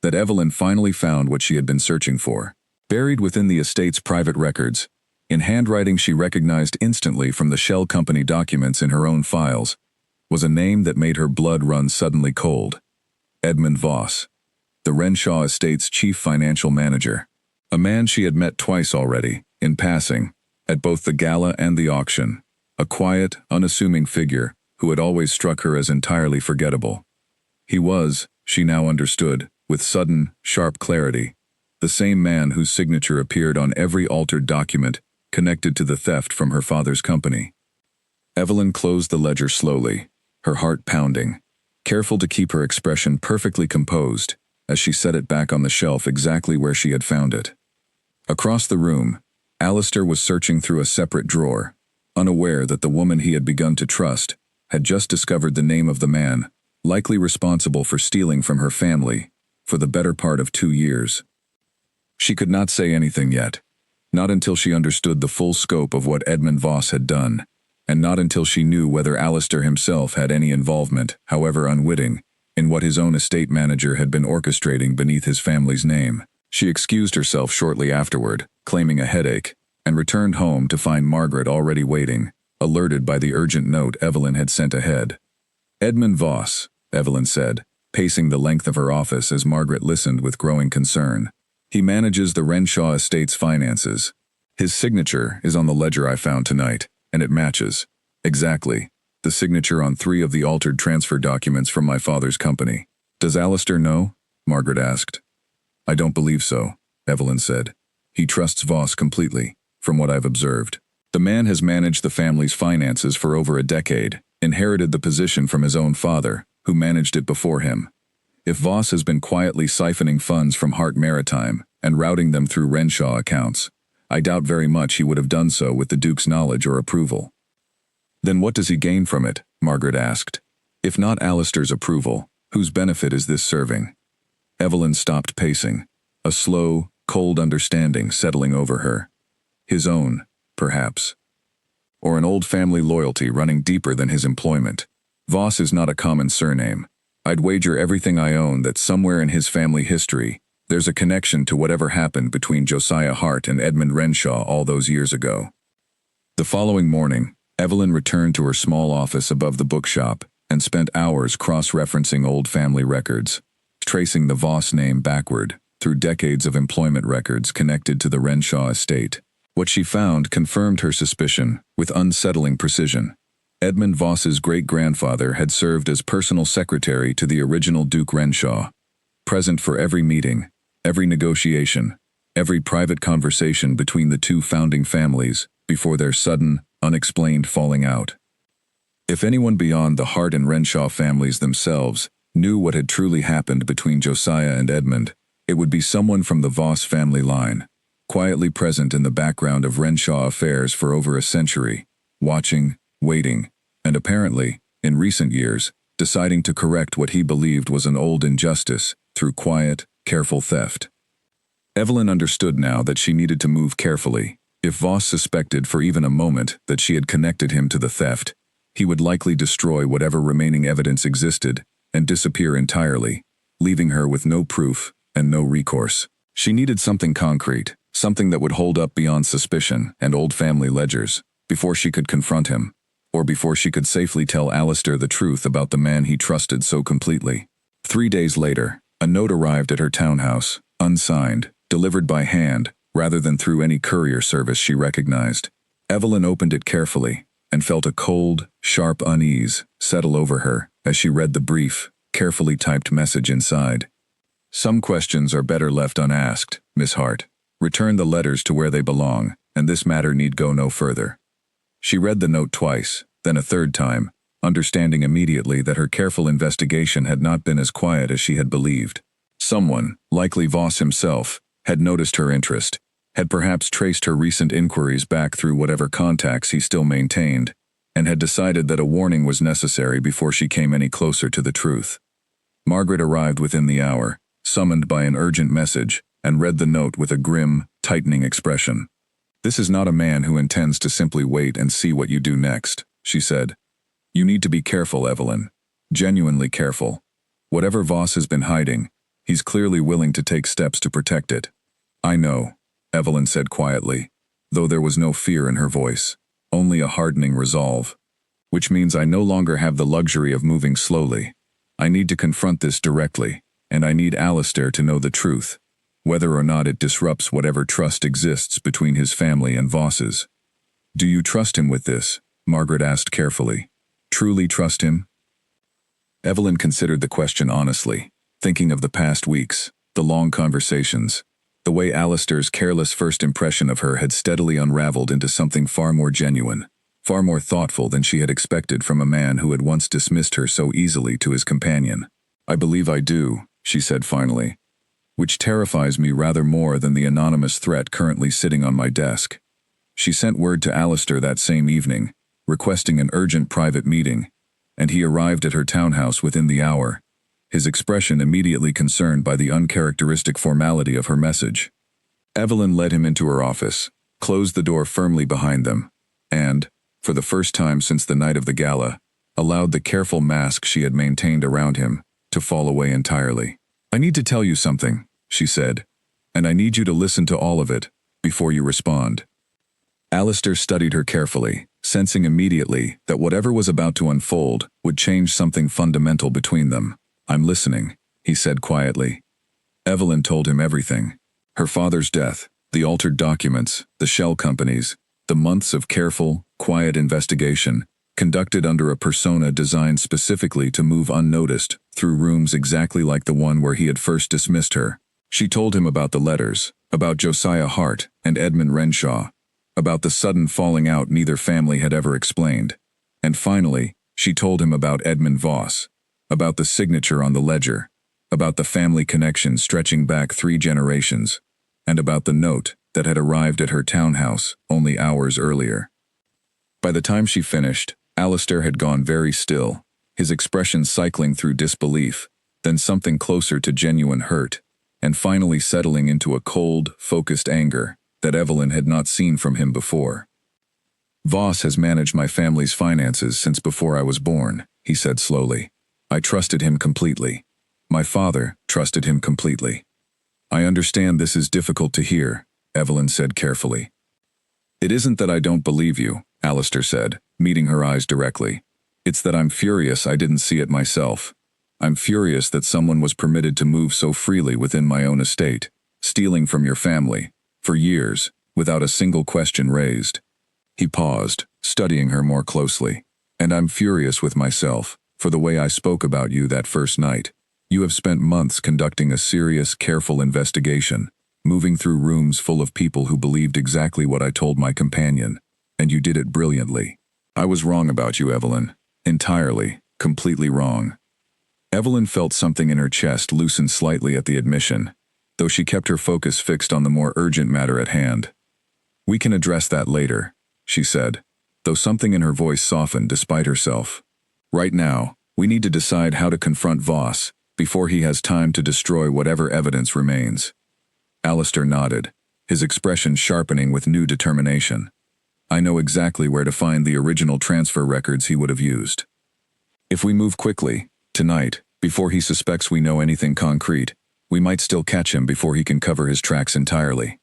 that Evelyn finally found what she had been searching for. Buried within the estate's private records, in handwriting she recognized instantly from the shell company documents in her own files, was a name that made her blood run suddenly cold. Edmund Voss, the Renshaw estate's chief financial manager. A man she had met twice already, in passing, at both the gala and the auction. A quiet, unassuming figure who had always struck her as entirely forgettable. He was, she now understood, with sudden, sharp clarity, the same man whose signature appeared on every altered document connected to the theft from her father's company. Evelyn closed the ledger slowly, her heart pounding, careful to keep her expression perfectly composed as she set it back on the shelf exactly where she had found it. Across the room, Alistair was searching through a separate drawer, unaware that the woman he had begun to trust had just discovered the name of the man, likely responsible for stealing from her family for the better part of 2 years. She could not say anything yet, not until she understood the full scope of what Edmund Voss had done, and not until she knew whether Alistair himself had any involvement, however unwitting, in what his own estate manager had been orchestrating beneath his family's name. She excused herself shortly afterward, claiming a headache, and returned home to find Margaret already waiting, alerted by the urgent note Evelyn had sent ahead. Edmund Voss, Evelyn said, pacing the length of her office as Margaret listened with growing concern. He manages the Renshaw estate's finances. His signature is on the ledger I found tonight, and it matches, exactly, the signature on 3 of the altered transfer documents from my father's company. Does Alistair know? Margaret asked. I don't believe so, Evelyn said. He trusts Voss completely, from what I've observed. The man has managed the family's finances for over a decade, inherited the position from his own father, who managed it before him. If Voss has been quietly siphoning funds from Hart Maritime and routing them through Renshaw accounts, I doubt very much he would have done so with the Duke's knowledge or approval. Then what does he gain from it? Margaret asked. If not Alistair's approval, whose benefit is this serving? Evelyn stopped pacing, a slow, cold understanding settling over her. His own, perhaps. Or an old family loyalty running deeper than his employment. Voss is not a common surname. I'd wager everything I own that somewhere in his family history, there's a connection to whatever happened between Josiah Hart and Edmund Renshaw all those years ago. The following morning, Evelyn returned to her small office above the bookshop and spent hours cross-referencing old family records, tracing the Voss name backward through decades of employment records connected to the Renshaw estate. What she found confirmed her suspicion with unsettling precision. Edmund Voss's great-grandfather had served as personal secretary to the original Duke Renshaw, present for every meeting, every negotiation, every private conversation between the two founding families before their sudden, unexplained falling out. If anyone beyond the Hart and Renshaw families themselves knew what had truly happened between Josiah and Edmund, it would be someone from the Voss family line, quietly present in the background of Renshaw affairs for over a century, watching, waiting, and apparently, in recent years, deciding to correct what he believed was an old injustice through quiet, careful theft. Evelyn understood now that she needed to move carefully. If Voss suspected for even a moment that she had connected him to the theft, he would likely destroy whatever remaining evidence existed and disappear entirely, leaving her with no proof and no recourse. She needed something concrete, something that would hold up beyond suspicion and old family ledgers, before she could confront him, or before she could safely tell Alistair the truth about the man he trusted so completely. 3 days later, a note arrived at her townhouse, unsigned, delivered by hand, rather than through any courier service she recognized. Evelyn opened it carefully, and felt a cold, sharp unease settle over her as she read the brief, carefully typed message inside. Some questions are better left unasked, Miss Hart. Return the letters to where they belong, and this matter need go no further. She read the note twice, then a third time, understanding immediately that her careful investigation had not been as quiet as she had believed. Someone, likely Voss himself, had noticed her interest, had perhaps traced her recent inquiries back through whatever contacts he still maintained, and had decided that a warning was necessary before she came any closer to the truth. Margaret arrived within the hour, summoned by an urgent message, and read the note with a grim, tightening expression. This is not a man who intends to simply wait and see what you do next, she said. You need to be careful, Evelyn. Genuinely careful. Whatever Voss has been hiding, he's clearly willing to take steps to protect it. I know, Evelyn said quietly, though there was no fear in her voice, only a hardening resolve. Which means I no longer have the luxury of moving slowly. I need to confront this directly, and I need Alistair to know the truth, whether or not it disrupts whatever trust exists between his family and Voss's. Do you trust him with this? Margaret asked carefully. Truly trust him? Evelyn considered the question honestly, thinking of the past weeks, the long conversations, the way Alistair's careless first impression of her had steadily unraveled into something far more genuine, far more thoughtful than she had expected from a man who had once dismissed her so easily to his companion. I believe I do, she said finally, which terrifies me rather more than the anonymous threat currently sitting on my desk. She sent word to Alistair that same evening, requesting an urgent private meeting, and he arrived at her townhouse within the hour, his expression immediately concerned by the uncharacteristic formality of her message. Evelyn led him into her office, closed the door firmly behind them, and, for the first time since the night of the gala, allowed the careful mask she had maintained around him to fall away entirely. I need to tell you something, she said, and I need you to listen to all of it before you respond. Alistair studied her carefully, sensing immediately that whatever was about to unfold would change something fundamental between them. I'm listening, he said quietly. Evelyn told him everything. Her father's death, the altered documents, the shell companies, the months of careful, quiet investigation, conducted under a persona designed specifically to move unnoticed through rooms exactly like the one where he had first dismissed her. She told him about the letters, about Josiah Hart and Edmund Renshaw, about the sudden falling out neither family had ever explained. And finally, she told him about Edmund Voss, about the signature on the ledger, about the family connection stretching back 3 generations, and about the note that had arrived at her townhouse only hours earlier. By the time she finished, Alistair had gone very still, his expression cycling through disbelief, then something closer to genuine hurt, and finally settling into a cold, focused anger that Evelyn had not seen from him before. "Voss has managed my family's finances since before I was born," he said slowly. "I trusted him completely. My father trusted him completely." "I understand this is difficult to hear," Evelyn said carefully. "It isn't that I don't believe you," Alistair said, meeting her eyes directly. "It's that I'm furious I didn't see it myself. I'm furious that someone was permitted to move so freely within my own estate, stealing from your family, for years, without a single question raised." He paused, studying her more closely. "And I'm furious with myself, for the way I spoke about you that first night. You have spent months conducting a serious, careful investigation, moving through rooms full of people who believed exactly what I told my companion, and you did it brilliantly. I was wrong about you, Evelyn. Entirely, completely wrong." Evelyn felt something in her chest loosen slightly at the admission, though she kept her focus fixed on the more urgent matter at hand. "We can address that later," she said, though something in her voice softened despite herself. "Right now, we need to decide how to confront Voss before he has time to destroy whatever evidence remains." Alistair nodded, his expression sharpening with new determination. "I know exactly where to find the original transfer records he would have used. If we move quickly, tonight, before he suspects we know anything concrete, we might still catch him before he can cover his tracks entirely."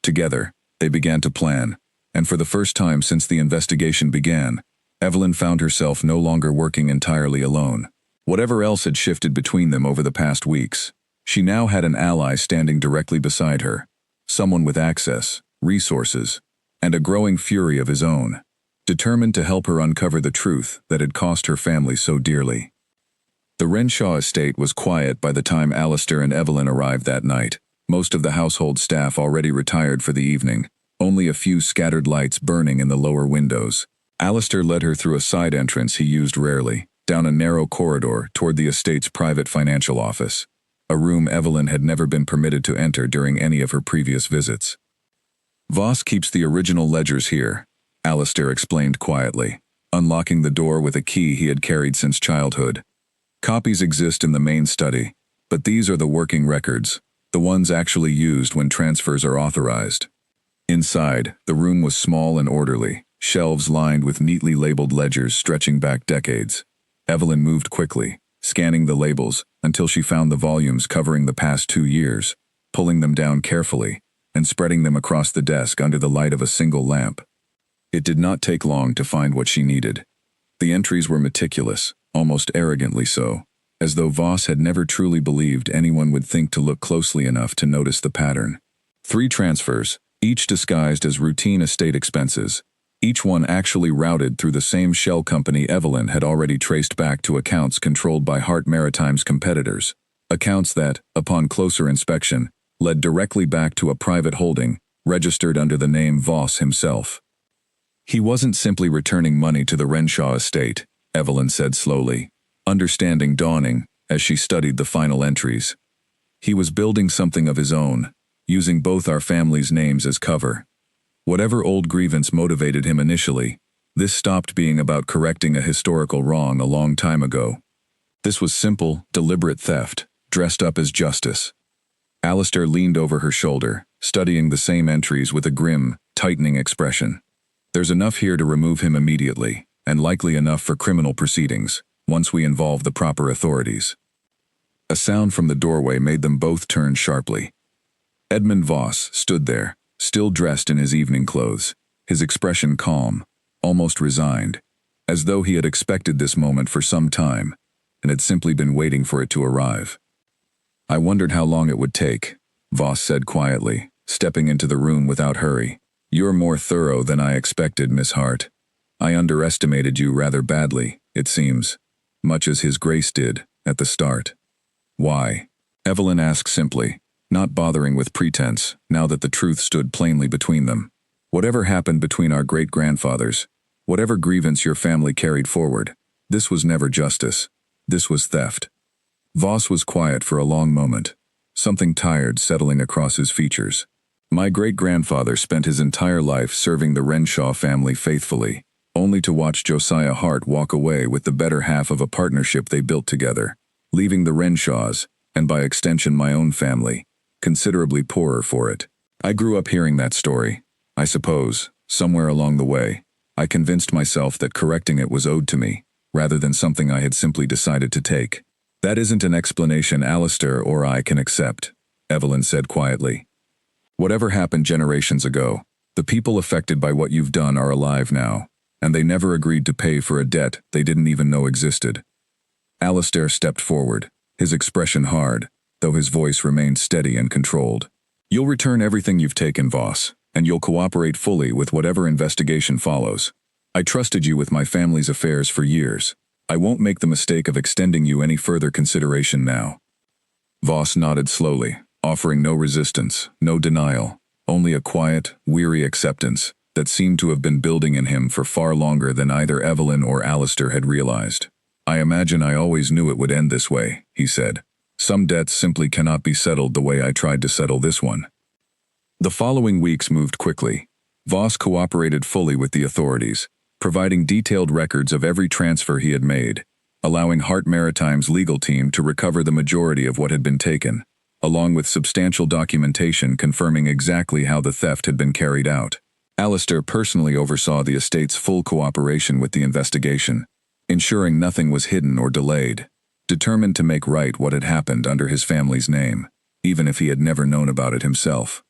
Together, they began to plan, and for the first time since the investigation began, Evelyn found herself no longer working entirely alone. Whatever else had shifted between them over the past weeks, she now had an ally standing directly beside her, someone with access, resources, and a growing fury of his own, determined to help her uncover the truth that had cost her family so dearly. The Renshaw estate was quiet by the time Alistair and Evelyn arrived that night, most of the household staff already retired for the evening, only a few scattered lights burning in the lower windows. Alistair led her through a side entrance he used rarely, down a narrow corridor toward the estate's private financial office, a room Evelyn had never been permitted to enter during any of her previous visits. "Voss keeps the original ledgers here," Alistair explained quietly, unlocking the door with a key he had carried since childhood. "Copies exist in the main study, but these are the working records, the ones actually used when transfers are authorized." Inside, the room was small and orderly, shelves lined with neatly labeled ledgers stretching back decades. Evelyn moved quickly, scanning the labels until she found the volumes covering the past 2 years, pulling them down carefully, and spreading them across the desk under the light of a single lamp. It did not take long to find what she needed. The entries were meticulous, almost arrogantly so, as though Voss had never truly believed anyone would think to look closely enough to notice the pattern. 3 transfers, each disguised as routine estate expenses, each one actually routed through the same shell company Evelyn had already traced back to accounts controlled by Hart Maritime's competitors, accounts that, upon closer inspection, led directly back to a private holding, registered under the name Voss himself. "He wasn't simply returning money to the Renshaw estate," Evelyn said slowly, understanding dawning as she studied the final entries. "He was building something of his own, using both our families' names as cover. Whatever old grievance motivated him initially, this stopped being about correcting a historical wrong a long time ago. This was simple, deliberate theft, dressed up as justice." Alistair leaned over her shoulder, studying the same entries with a grim, tightening expression. "There's enough here to remove him immediately, and likely enough for criminal proceedings, once we involve the proper authorities." A sound from the doorway made them both turn sharply. Edmund Voss stood there, still dressed in his evening clothes, his expression calm, almost resigned, as though he had expected this moment for some time, and had simply been waiting for it to arrive. "I wondered how long it would take," Voss said quietly, stepping into the room without hurry. "You're more thorough than I expected, Miss Hart." I underestimated you rather badly, it seems, much as His Grace did at the start. Why? Evelyn asked simply, not bothering with pretense, now that the truth stood plainly between them. Whatever happened between our great-grandfathers, whatever grievance your family carried forward, this was never justice. This was theft. Voss was quiet for a long moment, something tired settling across his features. My great-grandfather spent his entire life serving the Renshaw family faithfully, only to watch Josiah Hart walk away with the better half of a partnership they built together, leaving the Renshaws, and by extension my own family, considerably poorer for it. I grew up hearing that story. I suppose, somewhere along the way, I convinced myself that correcting it was owed to me, rather than something I had simply decided to take. That isn't an explanation Alistair or I can accept, Evelyn said quietly. Whatever happened generations ago, the people affected by what you've done are alive now, and they never agreed to pay for a debt they didn't even know existed. Alistair stepped forward, his expression hard, though his voice remained steady and controlled. You'll return everything you've taken, Voss, and you'll cooperate fully with whatever investigation follows. I trusted you with my family's affairs for years. I won't make the mistake of extending you any further consideration now. Voss nodded slowly, offering no resistance, no denial, only a quiet, weary acceptance that seemed to have been building in him for far longer than either Evelyn or Alistair had realized. I imagine I always knew it would end this way, he said. Some debts simply cannot be settled the way I tried to settle this one. The following weeks moved quickly. Voss cooperated fully with the authorities, providing detailed records of every transfer he had made, allowing Hart Maritime's legal team to recover the majority of what had been taken, along with substantial documentation confirming exactly how the theft had been carried out. Alistair personally oversaw the estate's full cooperation with the investigation, ensuring nothing was hidden or delayed, determined to make right what had happened under his family's name, even if he had never known about it himself.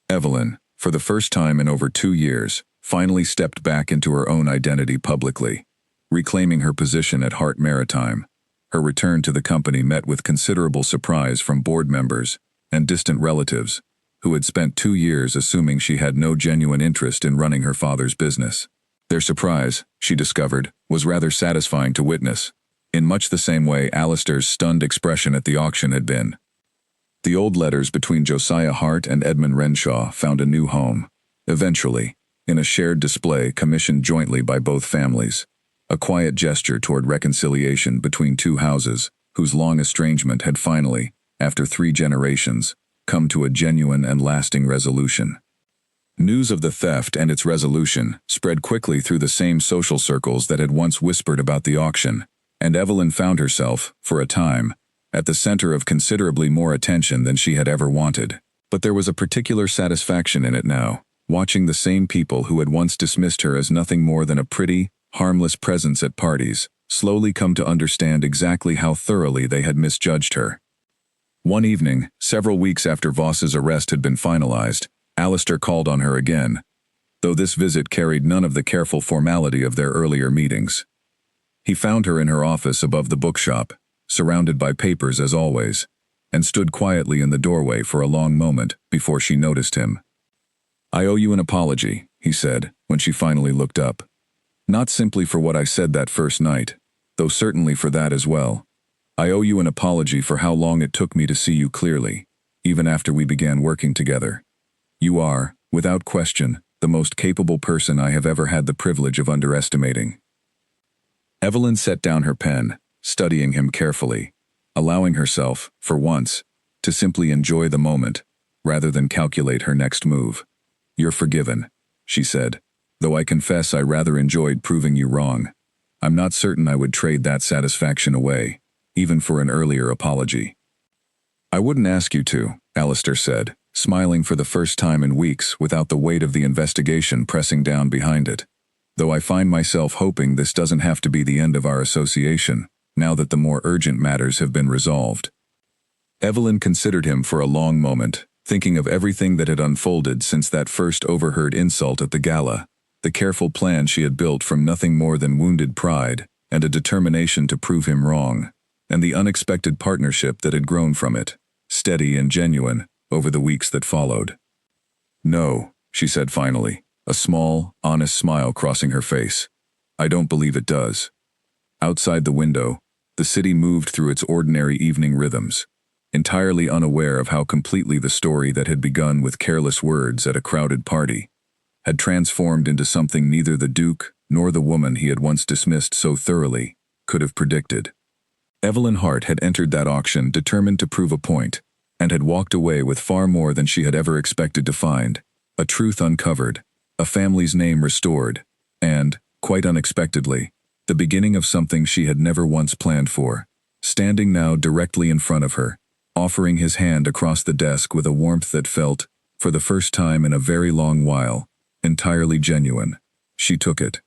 Evelyn, for the first time in over 2 years, finally stepped back into her own identity publicly, reclaiming her position at Hart Maritime. Her return to the company met with considerable surprise from board members and distant relatives, who had spent 2 years assuming she had no genuine interest in running her father's business. Their surprise, she discovered, was rather satisfying to witness, in much the same way Alistair's stunned expression at the auction had been. The old letters between Josiah Hart and Edmund Renshaw found a new home, eventually, in a shared display commissioned jointly by both families, a quiet gesture toward reconciliation between two houses whose long estrangement had finally, after 3 generations, come to a genuine and lasting resolution. News of the theft and its resolution spread quickly through the same social circles that had once whispered about the auction, and Evelyn found herself, for a time, at the center of considerably more attention than she had ever wanted. But there was a particular satisfaction in it now, watching the same people who had once dismissed her as nothing more than a pretty, harmless presence at parties, slowly come to understand exactly how thoroughly they had misjudged her. One evening, several weeks after Voss's arrest had been finalized, Alistair called on her again, though this visit carried none of the careful formality of their earlier meetings. He found her in her office above the bookshop, surrounded by papers as always, and stood quietly in the doorway for a long moment before she noticed him. "I owe you an apology," he said, when she finally looked up. "Not simply for what I said that first night, though certainly for that as well. I owe you an apology for how long it took me to see you clearly, even after we began working together. You are, without question, the most capable person I have ever had the privilege of underestimating." Evelyn set down her pen, studying him carefully, allowing herself, for once, to simply enjoy the moment, rather than calculate her next move. "You're forgiven," she said, "though I confess I rather enjoyed proving you wrong. I'm not certain I would trade that satisfaction away, even for an earlier apology." "I wouldn't ask you to," Alistair said, smiling for the first time in weeks without the weight of the investigation pressing down behind it. "Though I find myself hoping this doesn't have to be the end of our association, now that the more urgent matters have been resolved." Evelyn considered him for a long moment, thinking of everything that had unfolded since that first overheard insult at the gala, the careful plan she had built from nothing more than wounded pride and a determination to prove him wrong, and the unexpected partnership that had grown from it, steady and genuine, over the weeks that followed. "No," she said finally, a small, honest smile crossing her face. I don't believe it does. Outside the window, the city moved through its ordinary evening rhythms, entirely unaware of how completely the story that had begun with careless words at a crowded party had transformed into something neither the Duke nor the woman he had once dismissed so thoroughly could have predicted. Evelyn Hart had entered that auction determined to prove a point, and had walked away with far more than she had ever expected to find: a truth uncovered, a family's name restored, and, quite unexpectedly, the beginning of something she had never once planned for, standing now directly in front of her, offering his hand across the desk with a warmth that felt, for the first time in a very long while, entirely genuine. She took it.